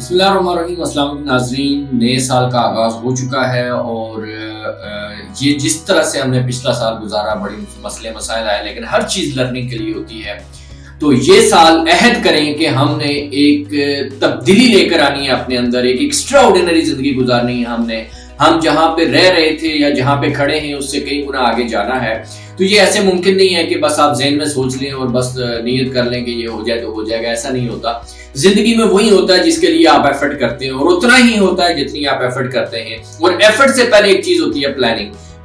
بسم اللہ الرحمن الرحیم۔ السلام علیکم ناظرین، نئے سال کا آغاز ہو چکا ہے اور یہ جس طرح سے ہم نے پچھلا سال گزارا، بڑی مسئلے مسائل آئے، لیکن ہر چیز لرننگ کے لیے ہوتی ہے۔ تو یہ سال عہد کریں کہ ہم نے ایک تبدیلی لے کر آنی ہے اپنے اندر، ایک ایکسٹرا آرڈینری زندگی گزارنی ہے۔ ہم جہاں پہ رہ رہے تھے یا جہاں پہ کھڑے ہیں اس سے کئی گنا آگے جانا ہے۔ تو یہ ایسے ممکن نہیں ہے کہ بس آپ ذہن میں سوچ لیں اور بس نیت کر لیں کہ یہ ہو جائے تو ہو جائے گا، ایسا نہیں ہوتا۔ زندگی میں وہی ہوتا ہے جس کے لیے آپ ایفرٹ کرتے ہیں، اور اتنا ہی ہوتا ہے جتنی آپ ایفرٹ کرتے ہیں۔ اور ایفرٹ سے پہلے ایک چیز ہوتی ہے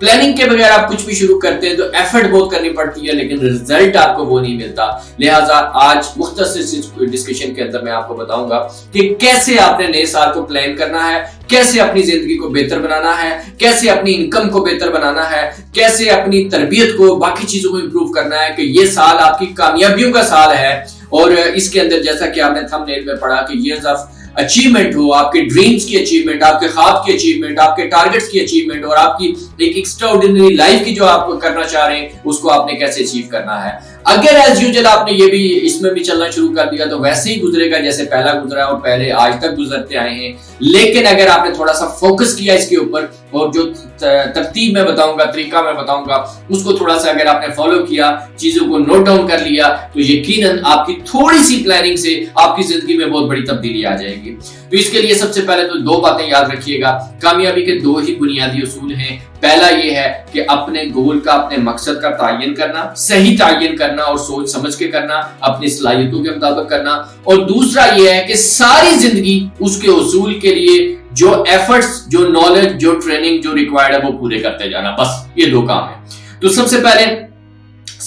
پلاننگ کے بغیر آپ کچھ بھی شروع کرتے ہیں تو ایفرٹ بہت کرنی پڑتی ہے، لیکن رزلٹ آپ کو وہ نہیں ملتا۔ لہٰذا آج مختصر ڈسکشن کے اندر میں آپ کو بتاؤں گا کہ کیسے آپ نے نئے سال کو پلان کرنا ہے، کیسے اپنی زندگی کو بہتر بنانا ہے، کیسے اپنی انکم کو بہتر بنانا ہے، کیسے اپنی تربیت کو، باقی چیزوں کو امپروو کرنا ہے، کہ یہ سال آپ کی کامیابیوں کا سال ہے۔ اور اس کے اندر جیسا کہ آپ نے تھم نیل میں پڑھا کہ ایئرز آف اچیومنٹ ہو، آپ کے ڈریمز کی اچیومنٹ، آپ کے خواب کی اچیومنٹ، آپ کے ٹارگٹس کی اچیومنٹ، اور آپ کی ایک ایکسٹرا آرڈینری لائف کی جو آپ کرنا چاہ رہے ہیں اس کو آپ نے کیسے اچیو کرنا ہے۔ اگر ایز یوزل آپ نے یہ بھی اس میں بھی چلنا شروع کر دیا تو ویسے ہی گزرے گا جیسے پہلا گزرا ہے اور پہلے آج تک گزرتے آئے ہیں۔ لیکن اگر آپ نے تھوڑا سا فوکس کیا اس کے اوپر، اور جو ترتیب میں بتاؤں گا، طریقہ میں بتاؤں گا، اس کو تھوڑا سا اگر آپ نے فالو کیا، چیزوں کو نوٹ ڈاؤن کر لیا، تو یقیناً آپ کی تھوڑی سی پلاننگ سے آپ کی زندگی میں بہت بڑی تبدیلی آ جائے گی۔ تو اس کے لیے سب سے پہلے تو دو باتیں یاد رکھیے گا۔ کامیابی کے دو ہی بنیادی اصول ہیں۔ پہلا یہ ہے کہ اپنے گول کا، اپنے مقصد کا تعین کرنا، صحیح تعین کرنا اور سوچ سمجھ کے کرنا، اپنی صلاحیتوں کے مطابق کرنا، اور دوسرا یہ ہے کہ ساری زندگی اس کے حصول کے لیے جو ایفرٹس، جو نالج، جو ٹریننگ جو ریکوائرڈ ہے وہ پورے کرتے جانا۔ بس یہ دو کام ہیں۔ تو سب سے پہلے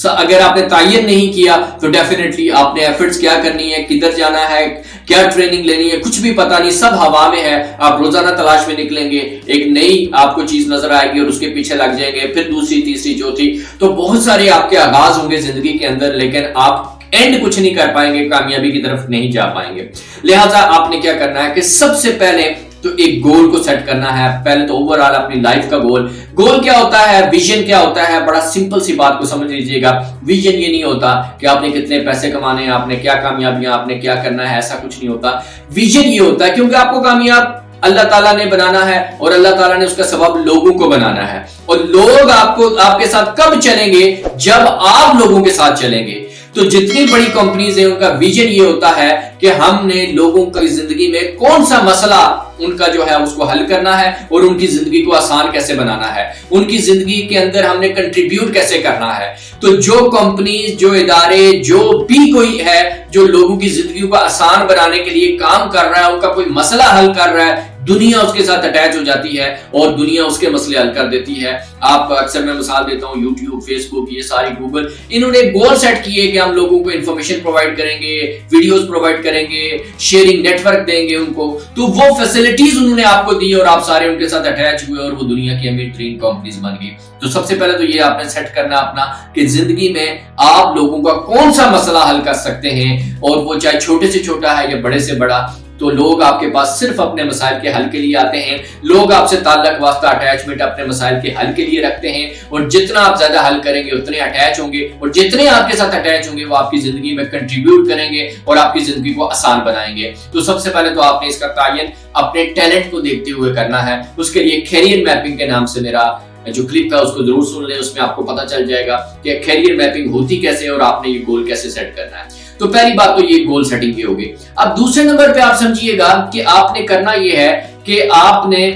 اگر آپ نے تعین نہیں کیا تو ڈیفینیٹلی آپ نے ایفرٹس کیا کرنی ہے، کدھر جانا ہے، کیا ٹریننگ لینی ہے، کچھ بھی پتا نہیں، سب ہوا میں ہے۔ آپ روزانہ تلاش میں نکلیں گے، ایک نئی آپ کو چیز نظر آئے گی اور اس کے پیچھے لگ جائیں گے، پھر دوسری، تیسری، چوتھی، تو بہت سارے آپ کے آغاز ہوں گے زندگی کے اندر، لیکن آپ اینڈ کچھ نہیں کر پائیں گے، کامیابی کی طرف نہیں جا پائیں گے۔ لہٰذا آپ نے کیا کرنا ہے کہ سب سے پہلے تو ایک گول کو سیٹ کرنا ہے۔ پہلے تو اوور آل اپنی لائف کا گول کیا ہوتا ہے، ویژن کیا ہوتا ہے۔ بڑا سمپل سی بات کو سمجھ لیجئے گا۔ ویژن یہ نہیں ہوتا کہ آپ نے کتنے پیسے کمانے ہیں، آپ نے کیا کامیابیاں، آپ نے کیا کرنا ہے، ایسا کچھ نہیں ہوتا۔ ویژن یہ ہوتا ہے کیونکہ آپ کو کامیاب اللہ تعالیٰ نے بنانا ہے، اور اللہ تعالیٰ نے اس کا سبب لوگوں کو بنانا ہے، اور لوگ آپ کے ساتھ کب چلیں گے؟ جب آپ لوگوں کے ساتھ چلیں گے۔ تو جتنی بڑی کمپنیز ہیں ان کا ویژن یہ ہوتا ہے کہ ہم نے لوگوں کی زندگی میں کون سا مسئلہ ان کا جو ہے اس کو حل کرنا ہے، اور ان کی زندگی کو آسان کیسے بنانا ہے، ان کی زندگی کے اندر ہم نے کنٹریبیوٹ کیسے کرنا ہے۔ تو جو کمپنیز، جو ادارے، جو بھی کوئی ہے جو لوگوں کی زندگی کو آسان بنانے کے لیے کام کر رہا ہے، ان کا کوئی مسئلہ حل کر رہا ہے، دنیا اس کے ساتھ اٹیچ ہو جاتی ہے اور دنیا اس کے مسئلے حل کر دیتی ہے۔ آپ اکثر میں مثال دیتا ہوں، یوٹیوب، فیس بک، یہ ساری گوگل، انہوں نے گول سیٹ کیے کہ ہم لوگوں کو انفارمیشن پرووائڈ کریں گے، ویڈیوز پرووائڈ کریں گے، شیئرنگ نیٹ ورک دیں گے ان کو۔ تو وہ فیسلٹیز انہوں نے آپ کو دی اور آپ سارے ان کے ساتھ اٹیچ ہوئے اور وہ دنیا کی امیر ترین کمپنیز بن گئی۔ تو سب سے پہلے تو یہ آپ نے سیٹ کرنا اپنا کہ زندگی میں آپ لوگوں کا کون سا مسئلہ حل کر سکتے ہیں، اور وہ چاہے چھوٹے سے چھوٹا ہے یا بڑے سے بڑا۔ تو لوگ آپ کے پاس صرف اپنے مسائل کے حل کے لیے آتے ہیں، لوگ آپ سے تعلق، واسطہ، اٹیچمنٹ اپنے مسائل کے حل کے لیے رکھتے ہیں، اور جتنا آپ زیادہ حل کریں گے اتنے اٹیچ ہوں گے، اور جتنے آپ کے ساتھ اٹیچ ہوں گے وہ آپ کی زندگی میں کنٹریبیوٹ کریں گے اور آپ کی زندگی کو آسان بنائیں گے۔ تو سب سے پہلے تو آپ نے اس کا تعین اپنے ٹیلنٹ کو دیکھتے ہوئے کرنا ہے۔ اس کے لیے کیریئر میپنگ کے نام سے میرا جو کلپ ہے اس کو ضرور سن لیں، اس میں آپ کو پتہ چل جائے گا کہ کیریئر میپنگ ہوتی کیسے ہے اور آپ نے یہ گول کیسے سیٹ کرنا ہے۔ تو پہلی بات تو یہ گول سیٹنگ کی ہوگی۔ اب دوسرے نمبر پہ آپ سمجھیے گا کہ آپ نے کرنا یہ ہے کہ آپ نے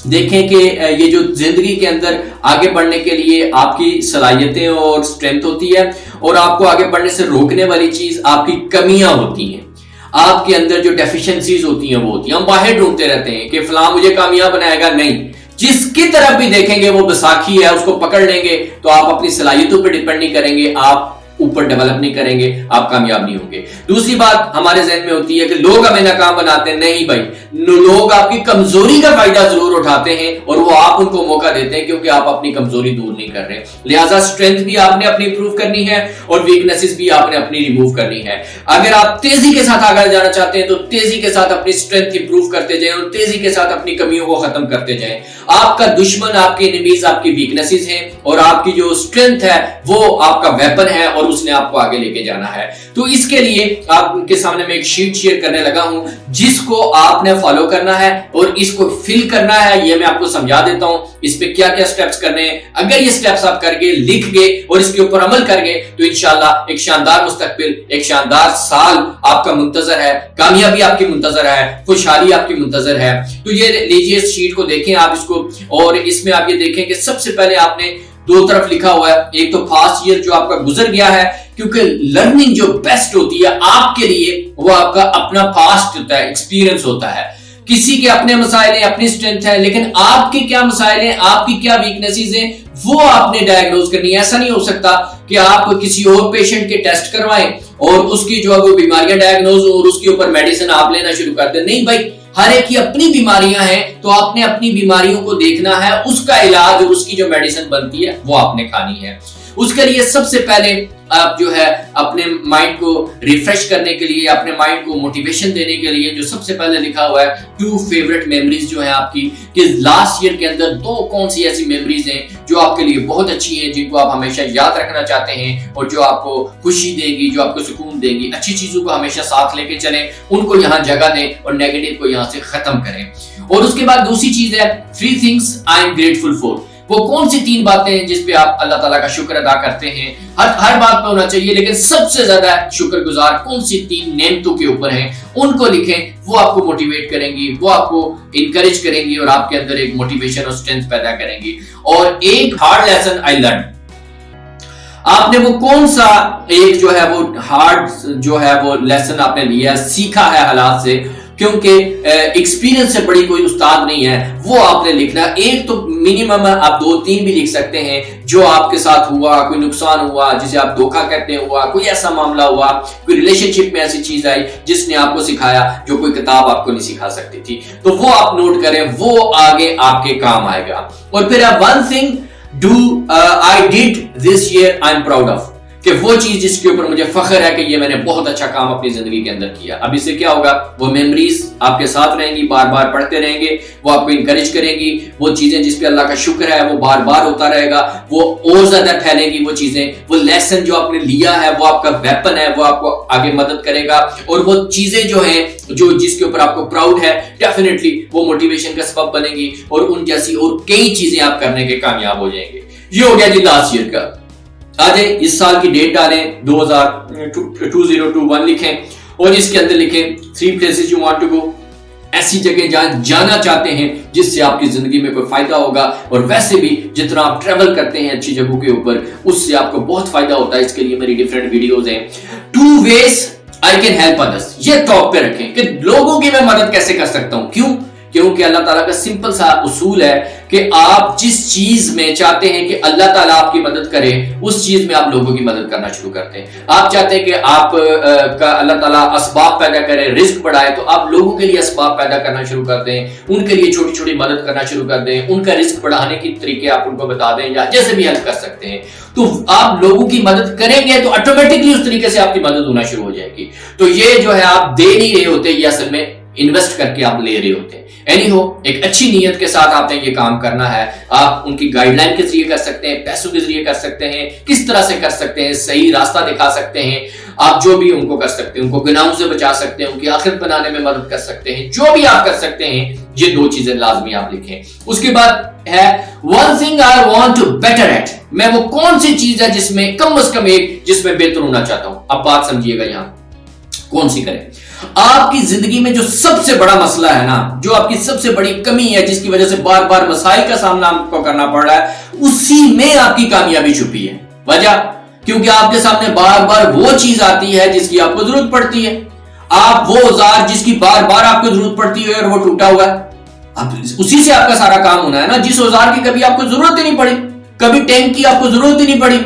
دیکھیں کہ یہ جو زندگی کے اندر آگے بڑھنے کے لیے آپ کی صلاحیتیں اور سٹرینتھ ہوتی ہے، اور آپ کو آگے بڑھنے سے روکنے والی چیز آپ کی کمیاں ہوتی ہیں، آپ کے اندر جو ڈیفیشنسیز ہوتی ہیں وہ ہوتی ہیں۔ ہم باہر ڈھونڈتے رہتے ہیں کہ فلاں مجھے کامیاب بنائے گا، نہیں، جس کی طرف بھی دیکھیں گے وہ بیساکھی ہے، اس کو پکڑ لیں گے تو آپ اپنی صلاحیتوں پہ ڈیپینڈ نہیں کریں گے، آپ اوپر ڈیولپ نہیں کریں گے، آپ کامیاب نہیں ہوں گے۔ دوسری بات ہمارے ذہن میں ہوتی ہے کہ لوگ ہمیں ناکام بناتے ہیں، نہیں بھائی، لوگ آپ کی کمزوری کا فائدہ ضرور اٹھاتے ہیں اور وہ آپ ان کو موقع دیتے ہیں کیونکہ آپ اپنی کمزوری دور نہیں کر رہے۔ لہٰذا اسٹرینتھ بھی آپ نے اپنی امپروو کرنی ہے اور ویکنیسز بھی آپ نے اپنی ریموو کرنی ہے۔ اگر آپ تیزی کے ساتھ آگے جانا چاہتے ہیں تو تیزی کے ساتھ اپنی اسٹرینتھ امپروو کرتے جائیں اور تیزی کے ساتھ اپنی کمیوں کو ختم کرتے جائیں۔ آپ کا دشمن، آپ کے انیمیز آپ کی ویکنیسز ہیں، اور آپ کی جو اسٹرینتھ ہے وہ آپ کا ویپن ہے، اور और उसने आपको आगे लेके जाना है। तो इसके लिए आपके सामने मैं एक शीट शेयर करने लगा हूं जिसको आपने फॉलो करना है और इसको फिल करना है। ये मैं आपको समझा देता हूं इस पे क्या क्या स्टेप्स करने हैं। अगर ये स्टेप्स आप करके लिख गए और इसके ऊपर अमल कर गए तो इंशाल्लाह एक शानदार मुस्तकबिल, एक शानदार साल आपका मुंतजर है, कामयाबी आपकी मुंतजर है, खुशहाली आपकी मुंतजर है। तो ये लीजिए इस शीट को देखें आप इसको, और इसमें आप ये देखें कि सबसे पहले आपने दो तरफ लिखा हुआ है, एक तो पास्ट ईयर जो आपका गुजर गया है, क्योंकि लर्निंग जो बेस्ट होती है आपके लिए वो आपका अपना पास्ट होता है, एक्सपीरियंस होता है। किसी के अपने मसाइल हैं, अपनी स्ट्रेंथ है, लेकिन आपके क्या मसाइल हैं, आपकी क्या वीकनेसेस हैं, वो आपने डायग्नोज करनी है। ऐसा नहीं हो सकता कि आप किसी और पेशेंट के टेस्ट करवाएं और उसकी जो है वो बीमारियां डायग्नोज हो और उसके ऊपर मेडिसिन आप लेना शुरू कर दें। नहीं भाई, हर एक की अपनी बीमारियां हैं, तो आपने अपनी बीमारियों को देखना है, उसका इलाज और उसकी जो मेडिसिन बनती है वो आपने खानी है। उसके लिए सबसे पहले आप जो है अपने माइंड को रिफ्रेश करने के लिए, अपने माइंड को मोटिवेशन देने के लिए जो सबसे पहले लिखा हुआ है 2 फेवरेट मेमोरीज जो है आपकी, कि लास्ट ईयर के अंदर 2 कौन सी ऐसी मेमोरीज हैं जो आपके लिए बहुत अच्छी हैं, जिनको आप हमेशा याद रखना चाहते हैं और जो आपको खुशी देगी, जो आपको सुकून देगी। अच्छी चीजों को हमेशा साथ लेके चलें, उनको यहाँ जगह दें और नेगेटिव को यहाँ से खत्म करें। और उसके बाद दूसरी चीज है 3 things I am grateful for. वो कौन सी 3 बातें हैं जिस पे आप अल्लाह ताला का शुक्र अदा करते हैं। हर बात पे होना चाहिए, लेकिन सबसे ज्यादा शुक्रगुजार कौन सी 3 नेमतों के ऊपर हैं उनको लिखें। वो आपको मोटिवेट करेंगी, वो आपको इंकरेज करेंगी और आपके अंदर एक मोटिवेशन और स्ट्रेंथ पैदा करेंगी। और एक हार्ड लेसन आई लर्न, आपने वो कौन सा एक जो है वो हार्ड जो है वो लेसन आपने लिया, सीखा है हालात से, क्योंकि एक्सपीरियंस से बड़ी कोई उस्ताद नहीं है, वो आपने लिखना। एक तो मिनिमम आप 2-3 भी लिख सकते हैं जो आपके साथ हुआ, कोई नुकसान हुआ जिसे आप धोखा कहते हुआ, कोई ऐसा मामला हुआ, कोई रिलेशनशिप में ऐसी चीज आई जिसने आपको सिखाया जो कोई किताब आपको नहीं सिखा सकती थी, तो वो आप नोट करें, वो आगे आपके काम आएगा। और फिर आप 1 thing I did this year I am proud of, कि वो चीज जिसके ऊपर मुझे फख्र है कि ये मैंने बहुत अच्छा काम अपनी जिंदगी के अंदर किया। अब इससे क्या होगा, वो मेमोरीज आपके साथ रहेंगी, बार बार पढ़ते रहेंगे, वो आपको इंकरेज करेंगी। वो चीजें जिस पे अल्लाह का शुक्र है वो बार बार होता रहेगा, वो और ज्यादा फैलेंगी वो चीजें। वो लेसन जो आपने लिया है वो आपका वेपन है, वो आपको आगे मदद करेगा। और वो चीजें जो हैं जो जिसके ऊपर आपको प्राउड है, डेफिनेटली वो मोटिवेशन का सबब बनेगी और उन जैसी और कई चीजें आप करने के कामयाब हो जाएंगे। ये हो गया जी लास्ट ईयर का। आज इस साल की डेट डालें, 2021 लिखें और इसके अंदर लिखें 3 places you want to go, ऐसी जगह जहां जाना चाहते हैं जिससे आपकी जिंदगी में कोई फायदा होगा। और वैसे भी जितना आप ट्रेवल करते हैं अच्छी जगहों के ऊपर, उससे आपको बहुत फायदा होता है। इसके लिए मेरी डिफरेंट वीडियोस हैं। 2 ways I can help others, ये टॉप पे रखें कि लोगों की मैं मदद कैसे कर सकता हूं। क्यों? क्योंकि अल्लाह ताला का सिंपल सा उसूल है कि आप जिस चीज में चाहते हैं कि अल्लाह ताला आपकी मदद करे, उस चीज में आप लोगों की मदद करना शुरू करते हैं। आप चाहते हैं कि आप का अल्लाह ताला असबाब पैदा करे, रिस्क बढ़ाए, तो आप लोगों के लिए असबाब पैदा करना शुरू कर दें, उनके लिए छोटी छोटी मदद करना शुरू कर दें, उनका रिस्क बढ़ाने के तरीके आप उनको बता दें या जैसे भी हेल्प कर सकते हैं। तो आप लोगों की मदद करेंगे तो ऑटोमेटिकली उस तरीके से आपकी मदद होना शुरू हो जाएगी। तो ये जो है आप दे नहीं रहे होते, ये असल में इन्वेस्ट करके आप ले रहे होते हैं। एनीहो, एक अच्छी नीयत के साथ आपने ये काम करना है। आप उनकी गाइडलाइन के जरिए कर सकते हैं, पैसों के जरिए कर सकते हैं, किस तरह से कर सकते हैं, सही रास्ता दिखा सकते हैं। आप जो भी उनको कर सकते हैं, उनको गुनाहों से बचा सकते हैं, उनकी आखिरत बनाने में मदद कर सकते हैं, जो भी आप कर सकते हैं, ये 2 चीजें लाजमी आप लिखें। उसके बाद है 1 thing I want to better at, मैं वो कौन सी चीज है जिसमें कम से कम एक जिसमें बेहतर होना चाहता हूं। अब बात समझिएगा, यहां कौन सी करें। आपकी जिंदगी में जो सबसे बड़ा मसला है ना, जो आपकी सबसे बड़ी कमी है, जिसकी वजह से बार बार मसाइल का सामना आपको करना पड़ रहा है, उसी में आपकी कामयाबी छुपी है। वजह, क्योंकि आपके सामने बार बार वो चीज आती है जिसकी आपको जरूरत पड़ती है। आप वो औजार जिसकी बार बार आपको जरूरत पड़ती है और वो टूटा हुआ है, अब उसी से आपका सारा काम होना है ना। जिस औजार की कभी आपको जरूरत ही नहीं पड़ी, कभी टैंक की आपको जरूरत ही नहीं पड़ी,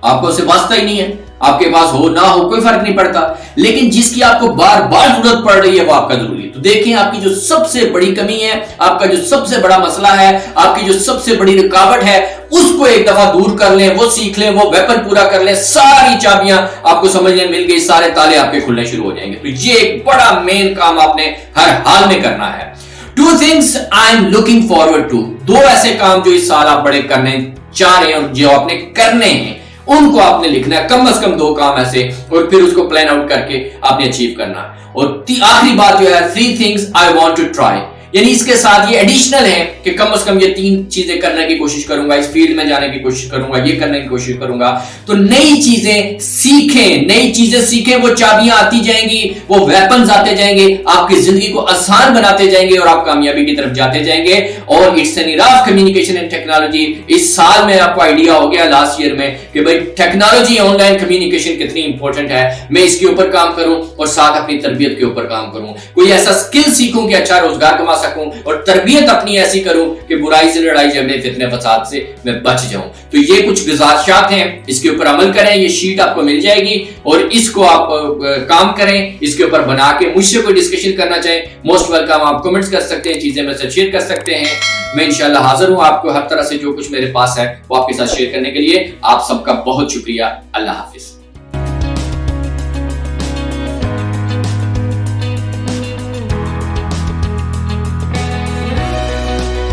आपको उससे वास्ता ही नहीं है, आपके पास हो ना हो कोई फर्क नहीं पड़ता, लेकिन जिसकी आपको बार बार जरूरत पड़ रही है वो आपका जरूरी है। तो देखें, आपकी जो सबसे बड़ी कमी है, आपका जो सबसे बड़ा मसला है, आपकी जो सबसे बड़ी रुकावट है, उसको एक दफा दूर कर लें, वो सीख लें, वो वेपन पूरा कर लें, सारी चाबियां आपको समझने मिल गई, सारे ताले आपके खुलने शुरू हो जाएंगे। तो ये एक बड़ा मेन काम आपने हर हाल में करना है। 2 things I am looking forward to, 2 ऐसे काम जो इस साल आप बड़े करने चाह रहे हैं और जो आपने करने हैं, उनको आपने लिखना है, कम से कम 2 काम ऐसे, और फिर उसको प्लान आउट करके आपने अचीव करना। और आखिरी बात जो है 3 things I want to try, यानी इसके साथ ये एडिशनल है कि कम से कम ये 3 चीजें करने की कोशिश करूंगा, इस फील्ड में जाने की कोशिश करूंगा, ये करने की कोशिश करूंगा। तो नई चीजें सीखें, नई चीजें सीखें, वो चाबियां आती जाएंगी, वो वेपन्स आते जाएंगे, आपकी जिंदगी को आसान बनाते जाएंगे और आप कामयाबी की तरफ जाते जाएंगे। और it's an era of communication and technology. इस साल में आपको आइडिया हो गया लास्ट ईयर में कि भाई टेक्नोलॉजी, ऑनलाइन कम्युनिकेशन कितनी इंपॉर्टेंट है, मैं इसके ऊपर काम करूं और साथ अपनी तरबियत के ऊपर काम करूं, कोई ऐसा स्किल सीखूं कि अच्छा रोजगार कमा सकूं, और तरबियत अपनी ऐसी करूं कि बुराई से, लड़ाई झगड़े, फितने फसाद से मैं बच जाऊं। तो ये कुछ गुजारिशात हैं, इसके ऊपर अमल करें, ये शीट आपको मिल जाएगी और इसको आप काम करें, इसके ऊपर बना के मुझसे कोई डिस्कशन करना चाहें, मोस्ट वेलकम, आप कमेंट्स कर सकते हैं, चीजें मेरे साथ शेयर कर सकते हैं। मैं इंशाल्लाह हाजिर हूं आपको हर तरह से जो कुछ मेरे पास है वो आपके साथ शेयर करने के लिए। आप सबका बहुत शुक्रिया। अल्लाह हाफिज।